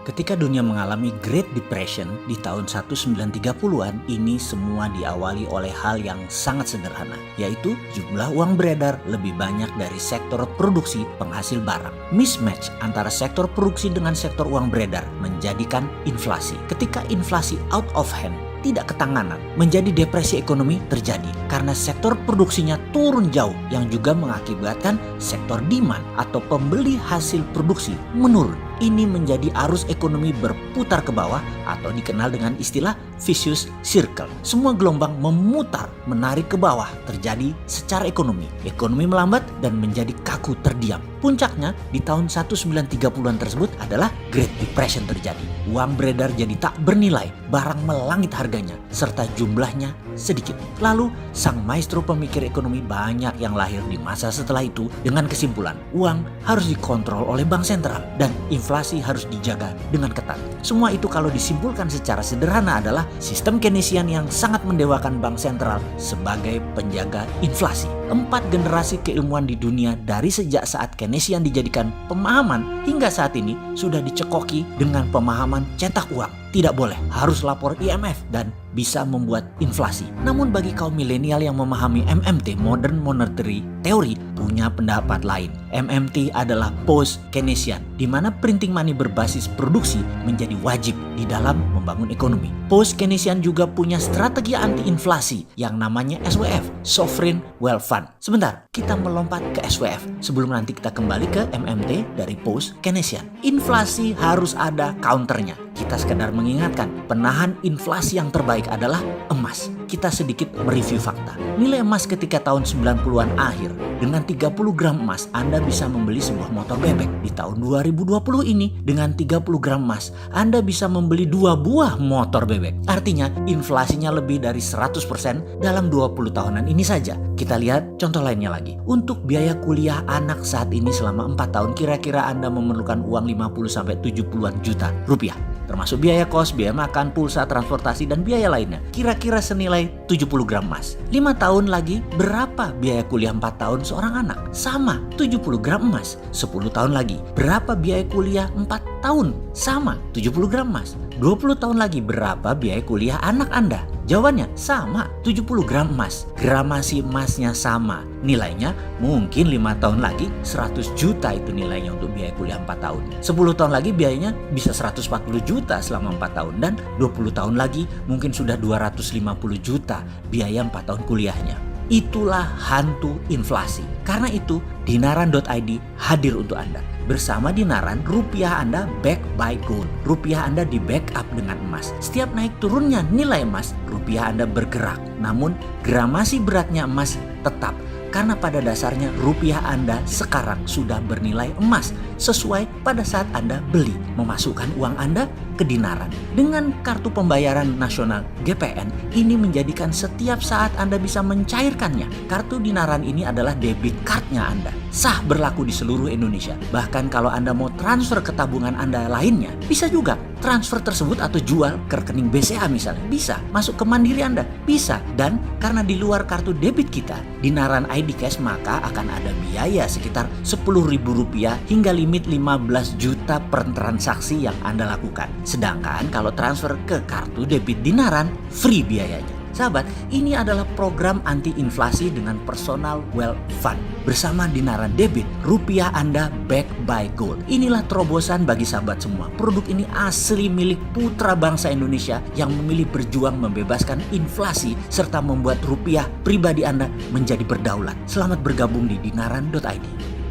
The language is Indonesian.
Ketika dunia mengalami Great Depression di tahun 1930-an, ini semua diawali oleh hal yang sangat sederhana, yaitu jumlah uang beredar lebih banyak dari sektor produksi penghasil barang. Mismatch antara sektor produksi dengan sektor uang beredar menjadikan inflasi. Ketika inflasi out of hand, tidak ketanganan, menjadi depresi ekonomi terjadi karena sektor produksinya turun jauh yang juga mengakibatkan sektor demand atau pembeli hasil produksi menurun. Ini menjadi arus ekonomi berputar ke bawah atau dikenal dengan istilah vicious circle. Semua gelombang memutar, menarik ke bawah terjadi secara ekonomi. Ekonomi melambat dan menjadi kaku terdiam. Puncaknya di tahun 1930-an tersebut adalah Great Depression terjadi. Uang beredar jadi tak bernilai, barang melangit harganya, serta jumlahnya sedikit. Lalu sang maestro pemikir ekonomi banyak yang lahir di masa setelah itu dengan kesimpulan uang harus dikontrol oleh bank sentral dan inflasi harus dijaga dengan ketat. Semua itu kalau disimpulkan secara sederhana adalah sistem Keynesian yang sangat mendewakan bank sentral sebagai penjaga inflasi. 4 generasi keilmuan di dunia dari sejak saat Keynesian dijadikan pemahaman hingga saat ini sudah dicekoki dengan pemahaman cetak uang. Tidak boleh, harus lapor IMF dan bisa membuat inflasi. Namun bagi kaum milenial yang memahami MMT, Modern Monetary Theory, punya pendapat lain. MMT adalah post-Keynesian, di mana printing money berbasis produksi menjadi wajib di dalam membangun ekonomi. Post-Keynesian juga punya strategi anti-inflasi yang namanya SWF, Sovereign Wealth Fund. Sebentar, kita melompat ke SWF sebelum nanti kita kembali ke MMT dari post-Keynesian. Inflasi harus ada counternya. Kita sekedar mengingatkan, penahan inflasi yang terbaik adalah emas. Kita sedikit mereview fakta. Nilai emas ketika tahun 90-an akhir, dengan 30 gram emas Anda bisa membeli sebuah motor bebek. Di tahun 2020 ini, dengan 30 gram emas Anda bisa membeli 2 buah motor bebek. Artinya inflasinya lebih dari 100% dalam 20 tahunan ini saja. Kita lihat contoh lainnya lagi. Untuk biaya kuliah anak saat ini selama 4 tahun, kira-kira Anda memerlukan uang 50-70-an juta rupiah. Termasuk biaya kos, biaya makan, pulsa, transportasi, dan biaya lainnya. Kira-kira senilai 70 gram emas. 5 tahun lagi, berapa biaya kuliah 4 tahun seorang anak? Sama, 70 gram emas. 10 tahun lagi, berapa biaya kuliah 4 tahun? Sama, 70 gram emas. 20 tahun lagi, berapa biaya kuliah anak Anda? Jawabannya sama, 70 gram emas. Gramasi emasnya sama. Nilainya mungkin 5 tahun lagi 100 juta itu nilainya untuk biaya kuliah 4 tahun. 10 tahun lagi biayanya bisa 140 juta selama 4 tahun. Dan 20 tahun lagi mungkin sudah 250 juta biaya 4 tahun kuliahnya. Itulah hantu inflasi. Karena itu Dinaran.id hadir untuk Anda. Bersama Dinaran, rupiah Anda back by gold. Rupiah Anda di backup dengan emas. Setiap naik turunnya nilai emas, rupiah Anda bergerak. Namun gramasi beratnya emas tetap. Karena pada dasarnya rupiah Anda sekarang sudah bernilai emas sesuai pada saat Anda beli, memasukkan uang Anda ke Dinaran. Dengan kartu pembayaran nasional GPN, ini menjadikan setiap saat Anda bisa mencairkannya. Kartu Dinaran ini adalah debit cardnya Anda. Sah berlaku di seluruh Indonesia. Bahkan kalau Anda mau transfer ke tabungan Anda lainnya, bisa juga. Transfer tersebut atau jual ke rekening BCA misalnya, bisa. Masuk ke Mandiri Anda, bisa. Dan karena di luar kartu debit kita, Dinaran ID Cash, maka akan ada biaya sekitar Rp10.000 hingga limit 15 juta per transaksi yang Anda lakukan. Sedangkan kalau transfer ke kartu debit Dinaran, free biayanya. Sahabat, ini adalah program anti-inflasi dengan Personal Wealth Fund. Bersama Dinaran Debit, rupiah Anda back by gold. Inilah terobosan bagi sahabat semua. Produk ini asli milik putra bangsa Indonesia yang memilih berjuang membebaskan inflasi serta membuat rupiah pribadi Anda menjadi berdaulat. Selamat bergabung di Dinaran.id.